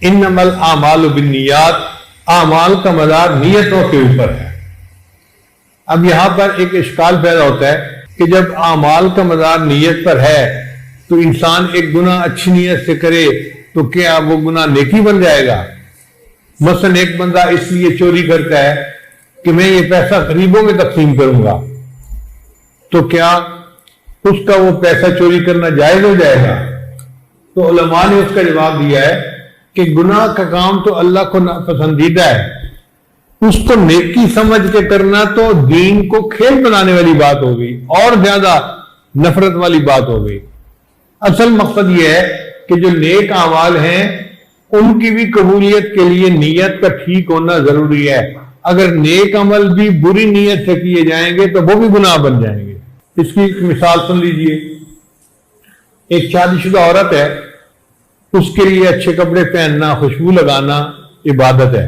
انما الاعمال بالنیات، اعمال کا مدار نیتوں کے اوپر ہے۔ اب یہاں پر ایک اشکال پیدا ہوتا ہے کہ جب اعمال کا مدار نیت پر ہے تو انسان ایک گناہ اچھی نیت سے کرے تو کیا وہ گناہ نیکی بن جائے گا؟ مثلا ایک بندہ اس لیے چوری کرتا ہے کہ میں یہ پیسہ غریبوں میں تقسیم کروں گا، تو کیا اس کا وہ پیسہ چوری کرنا جائز ہو جائے گا؟ تو علماء نے اس کا جواب دیا ہے کہ گناہ کا کام تو اللہ کو ناپسندیدہ ہے، اس کو نیکی سمجھ کے کرنا تو دین کو کھیل بنانے والی بات ہو گئی اور زیادہ نفرت والی بات ہو گئی۔ اصل مقصد یہ ہے کہ جو نیک اعمال ہیں ان کی بھی قبولیت کے لیے نیت کا ٹھیک ہونا ضروری ہے۔ اگر نیک عمل بھی بری نیت سے کیے جائیں گے تو وہ بھی گناہ بن جائیں گے۔ اس کی ایک مثال سن لیجئے، ایک شادی شدہ عورت ہے، اس کے لیے اچھے کپڑے پہننا، خوشبو لگانا عبادت ہے۔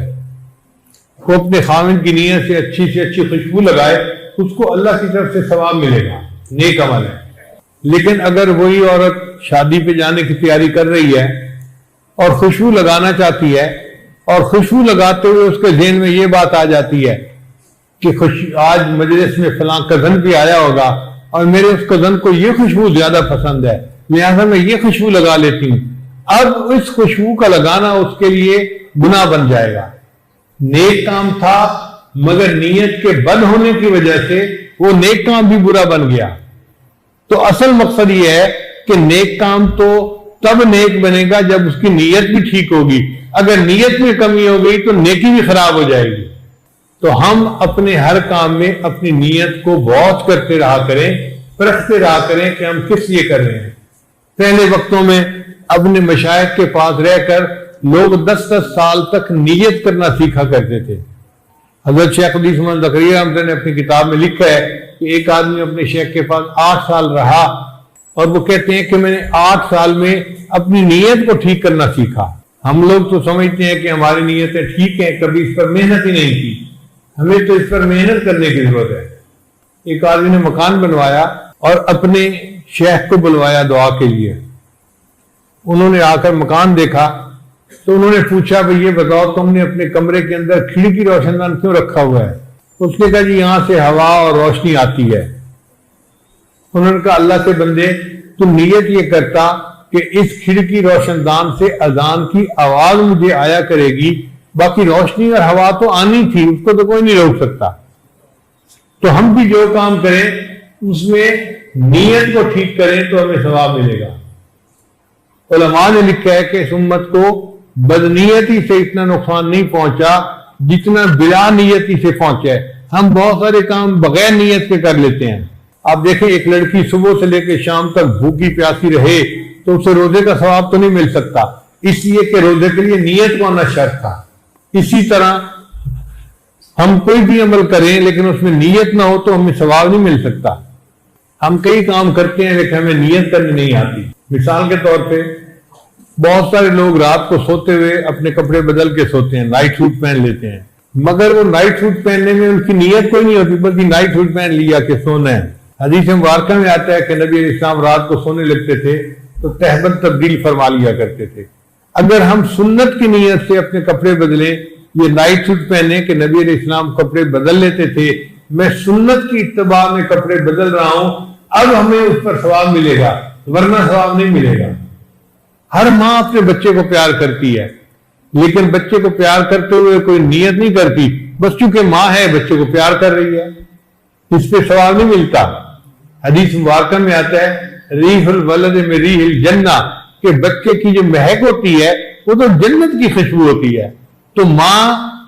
وہ اپنے خاوند کی نیت سے اچھی خوشبو لگائے، اس کو اللہ کی طرف سے ثواب ملے گا، نیک عمل ہے۔ لیکن اگر وہی عورت شادی پہ جانے کی تیاری کر رہی ہے اور خوشبو لگانا چاہتی ہے، اور خوشبو لگاتے ہوئے اس کے ذہن میں یہ بات آ جاتی ہے کہ آج مجلس میں فلاں کزن بھی آیا ہوگا اور میرے اس کزن کو یہ خوشبو زیادہ پسند ہے، لہٰذا میں یہ خوشبو لگا لیتی ہوں، اب اس خوشبو کا لگانا اس کے لیے گناہ بن جائے گا۔ نیک کام تھا مگر نیت کے بد ہونے کی وجہ سے وہ نیک کام بھی برا بن گیا۔ تو اصل مقصد یہ ہے کہ نیک کام تو تب نیک بنے گا جب اس کی نیت بھی ٹھیک ہوگی، اگر نیت میں کمی ہو گئی تو نیکی بھی خراب ہو جائے گی۔ تو ہم اپنے ہر کام میں اپنی نیت کو غور کرتے رہا کریں، پرکھتے رہا کریں کہ ہم کس لیے کر رہے ہیں۔ پہلے وقتوں میں اپنے مشائخ کے پاس رہ کر لوگ 10 سال تک نیت کرنا سیکھا کرتے تھے۔ حضرت شیخ حدیث محمد زکریا احمد نے اپنی کتاب میں لکھا ہے کہ ایک آدمی اپنے شیخ کے پاس 8 سال رہا اور وہ کہتے ہیں کہ میں نے 8 سال میں اپنی نیت کو ٹھیک کرنا سیکھا۔ ہم لوگ تو سمجھتے ہیں کہ ہماری نیتیں ٹھیک ہیں، کبھی اس پر محنت ہی نہیں کی، ہمیں تو اس پر محنت کرنے کی ضرورت ہے۔ ایک آدمی نے مکان بنوایا اور اپنے شیخ کو بلوایا دعا کے لیے۔ انہوں نے آ کر مکان دیکھا تو انہوں نے پوچھا بھئی یہ بتاؤ تم نے اپنے کمرے کے اندر کھڑکی روشن دان کیوں رکھا ہوا ہے؟ اس نے کہا جی یہاں سے ہوا اور روشنی آتی ہے۔ انہوں نے کہا اللہ کے بندے تو نیت یہ کرتا کہ اس کھڑکی روشن دان سے اذان کی آواز مجھے آیا کرے گی، باقی روشنی اور ہوا تو آنی تھی، اس کو تو کوئی نہیں روک سکتا۔ تو ہم بھی جو کام کریں اس میں نیت کو ٹھیک کریں تو ہمیں ثواب ملے گا۔ علماء نے لکھا ہے کہ اس امت کو بدنیتی سے اتنا نقصان نہیں پہنچا جتنا بلا نیتی سے پہنچا ہے۔ ہم بہت سارے کام بغیر نیت کے کر لیتے ہیں۔ آپ دیکھیں ایک لڑکی صبح سے لے کے شام تک بھوکی پیاسی رہے تو اسے روزے کا ثواب تو نہیں مل سکتا، اس لیے کہ روزے کے لیے نیت کو ہونا شرط تھا۔ اسی طرح ہم کوئی بھی عمل کریں لیکن اس میں نیت نہ ہو تو ہمیں ثواب نہیں مل سکتا۔ ہم کئی کام کرتے ہیں لیکن ہمیں نیت کرنی نہیں آتی۔ مثال کے طور پہ بہت سارے لوگ رات کو سوتے ہوئے اپنے کپڑے بدل کے سوتے ہیں، نائٹ سوٹ پہن لیتے ہیں، مگر وہ نائٹ سوٹ پہننے میں ان کی نیت کوئی نہیں ہوتی، بلکہ نائٹ سوٹ پہن لیا کہ سونا ہے۔ حدیث مبارکہ میں آتا ہے کہ نبی علیہ السلام رات کو سونے لگتے تھے تو تہبند تبدیل فرما لیا کرتے تھے۔ اگر ہم سنت کی نیت سے اپنے کپڑے بدلیں، یہ نائٹ سوٹ پہنے کہ نبی علیہ السلام کپڑے بدل لیتے تھے، میں سنت کی اتباع میں کپڑے بدل رہا ہوں، اب ہمیں اس پر ثواب ملے گا ورنہ ثواب نہیں ملے گا۔ ہر ماں اپنے بچے کو پیار کرتی ہے لیکن بچے کو پیار کرتے ہوئے کوئی نیت نہیں کرتی، بس چونکہ ماں ہے بچے کو پیار کر رہی ہے، اس پہ ثواب نہیں ملتا۔ حدیث مبارکہ میں آتا ہے ریح الولد میں ریح الجنہ، کہ بچے کی جو مہک ہوتی ہے وہ تو جنت کی خوشبو ہوتی ہے۔ تو ماں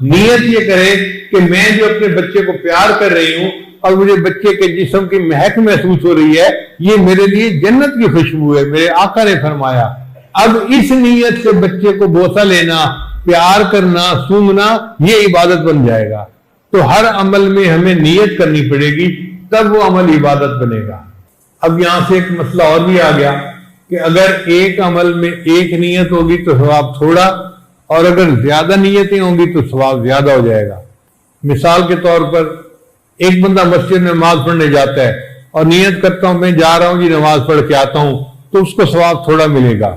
نیت یہ کرے کہ میں جو اپنے بچے کو پیار کر رہی ہوں اور مجھے بچے کے جسم کی مہک محسوس ہو رہی ہے، یہ میرے لیے جنت کی خوشبو ہے، میرے آقا نے فرمایا۔ اب اس نیت سے بچے کو بوسہ لینا، پیار کرنا، سونگنا، یہ عبادت بن جائے گا۔ تو ہر عمل میں ہمیں نیت کرنی پڑے گی تب وہ عمل عبادت بنے گا۔ اب یہاں سے ایک مسئلہ اور بھی آ گیا کہ اگر ایک عمل میں ایک نیت ہوگی تو ثواب تھوڑا، اور اگر زیادہ نیتیں ہوں گی تو ثواب زیادہ ہو جائے گا۔ مثال کے طور پر ایک بندہ مسجد میں نماز پڑھنے جاتا ہے اور نیت کرتا ہوں میں جا رہا ہوں جی نماز پڑھ کے آتا ہوں، تو اس کو ثواب تھوڑا ملے گا۔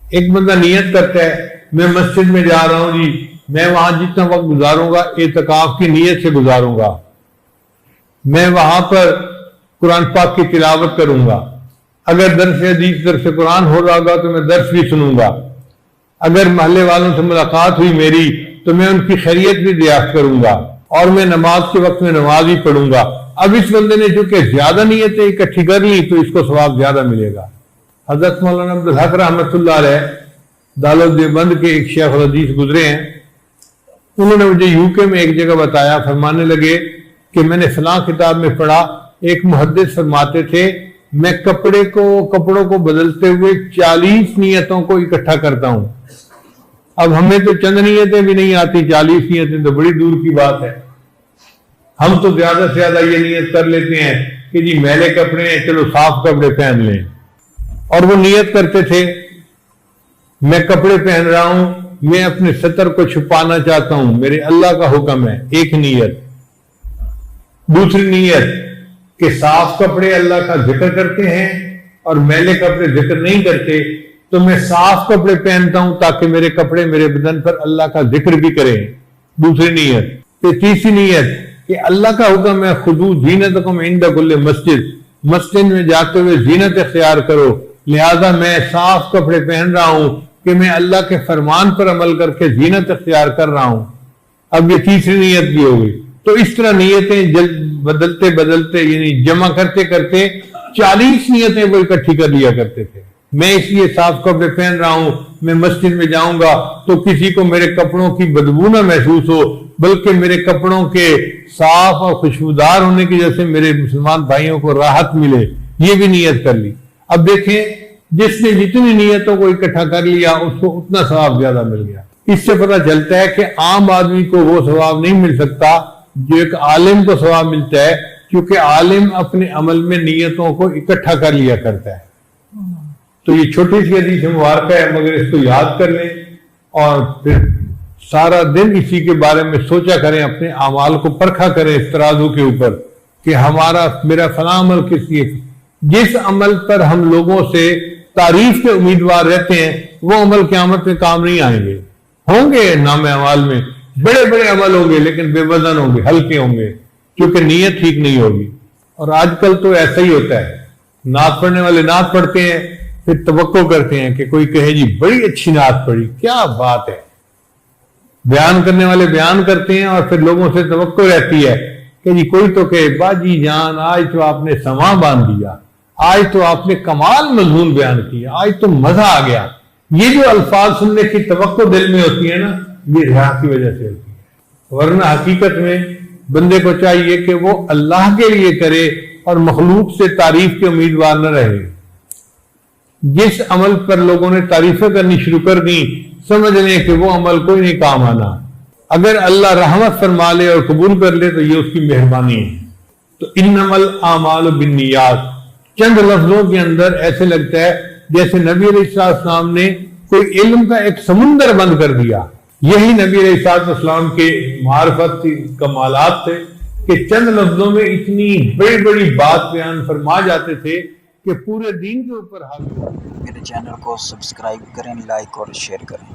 ایک بندہ نیت کرتا ہے میں مسجد میں جا رہا ہوں جی، میں وہاں جتنا وقت گزاروں گا اعتکاف کی نیت سے گزاروں گا، میں وہاں پر قرآن پاک کی تلاوت کروں گا، اگر درس حدیث درس قرآن ہو رہا ہوگا تو میں درس بھی سنوں گا، اگر محلے والوں سے ملاقات ہوئی میری تو میں ان کی خیریت بھی دریافت کروں گا، اور میں نماز کے وقت میں نماز بھی پڑھوں گا۔ اب اس بندے نے چونکہ زیادہ نیتیں اکٹھی کر لی تو اس کو ثواب زیادہ ملے گا۔ حضرت مولانا عبدالحق رحمۃ اللہ علیہ دارالعلوم دیوبند کے ایک شیخ الحدیث گزرے ہیں، انہوں نے مجھے یو کے میں ایک جگہ بتایا، فرمانے لگے کہ میں نے فلاں کتاب میں پڑھا، ایک محدث فرماتے تھے میں کپڑوں کو بدلتے ہوئے 40 نیتوں کو اکٹھا کرتا ہوں۔ اب ہمیں تو چند نیتیں بھی نہیں آتی، 40 نیتیں تو بڑی دور کی بات ہے۔ ہم تو زیادہ سے زیادہ یہ نیت کر لیتے ہیں کہ جی میلے کپڑے ہیں، چلو صاف کپڑے پہن لیں، اور وہ نیت کرتے تھے میں کپڑے پہن رہا ہوں، میں اپنے ستر کو چھپانا چاہتا ہوں، میرے اللہ کا حکم ہے، ایک نیت۔ دوسری نیت کہ صاف کپڑے اللہ کا ذکر کرتے ہیں اور میلے کپڑے ذکر نہیں کرتے، تو میں صاف کپڑے پہنتا ہوں تاکہ میرے کپڑے میرے بدن پر اللہ کا ذکر بھی کریں، دوسری نیت۔ پھر تیسری نیت کہ اللہ کا حکم ہے خذوا زینتکم عند کل مسجد، مسجد میں جاتے ہوئے زینت اختیار کرو، لہذا میں صاف کپڑے پہن رہا ہوں کہ میں اللہ کے فرمان پر عمل کر کے زینت اختیار کر رہا ہوں۔ اب یہ تیسری نیت بھی ہو گئی۔ تو اس طرح نیتیں بدلتے یعنی جمع کرتے کرتے 40 نیتیں وہ اکٹھی کر لیا کرتے تھے۔ میں اس لیے صاف کپڑے پہن رہا ہوں، میں مسجد میں جاؤں گا تو کسی کو میرے کپڑوں کی بدبو نہ محسوس ہو، بلکہ میرے کپڑوں کے صاف اور خوشبودار ہونے کی وجہ سے میرے مسلمان بھائیوں کو راحت ملے، یہ بھی نیت کر لی۔ اب دیکھیں جس نے جتنی نیتوں کو اکٹھا کر لیا اس کو اتنا ثواب زیادہ مل گیا۔ اس سے پتہ چلتا ہے کہ عام آدمی کو وہ ثواب نہیں مل سکتا جو ایک عالم کو ثواب ملتا ہے، کیونکہ عالم اپنے عمل میں نیتوں کو اکٹھا کر لیا کرتا ہے۔ تو یہ چھوٹی سی حدیث مبارکہ ہے، مگر اس کو یاد کر لیں اور پھر سارا دن اسی کے بارے میں سوچا کریں، اپنے اعمال کو پرکھا کریں اس ترازو کے اوپر کہ میرا فلاں عمل کس لیے، جس عمل پر ہم لوگوں سے تعریف کے امیدوار رہتے ہیں وہ عمل قیامت میں کام نہیں آئیں گے۔ ہوں گے نام اعمال میں بڑے بڑے عمل ہوں گے لیکن بے وزن ہوں گے، ہلکے ہوں گے، کیونکہ نیت ٹھیک نہیں ہوگی۔ اور آج کل تو ایسا ہی ہوتا ہے، نعت پڑھنے والے نعت پڑھتے ہیں پھر توقع کرتے ہیں کہ کوئی کہے جی بڑی اچھی نعت پڑھی، کیا بات ہے، بیان کرنے والے بیان کرتے ہیں اور پھر لوگوں سے توقع رہتی ہے کہ جی کوئی تو کہے باجی جان آج تو آپ نے سماں باندھ دیا، آج تو آپ نے کمال مضمون بیان کیا، آج تو مزہ آ گیا۔ یہ جو الفاظ سننے کی توقع دل میں ہوتی ہے نا، یہ ریا کی وجہ سے ہوتی ہے، ورنہ حقیقت میں بندے کو چاہیے کہ وہ اللہ کے لیے کرے اور مخلوق سے تعریف کے امیدوار نہ رہے۔ جس عمل پر لوگوں نے تعریفیں کرنی شروع کر دی سمجھ لیں کہ وہ عمل کوئی نہیں کام آنا، اگر اللہ رحمت فرما لے اور قبول کر لے تو یہ اس کی مہربانی ہے۔ تو انما الاعمال بالنیات چند لفظوں کے اندر ایسے لگتا ہے جیسے نبی علیہ السلام نے کوئی علم کا ایک سمندر بند کر دیا۔ یہی نبی علیہ السلام کے معرفت کمالات تھے کہ چند لفظوں میں اتنی بڑی بڑی بات بیان فرما جاتے تھے کہ پورے دین کے اوپر حاوی ہو۔ میرے چینل کو سبسکرائب کریں، لائک اور شیئر کریں۔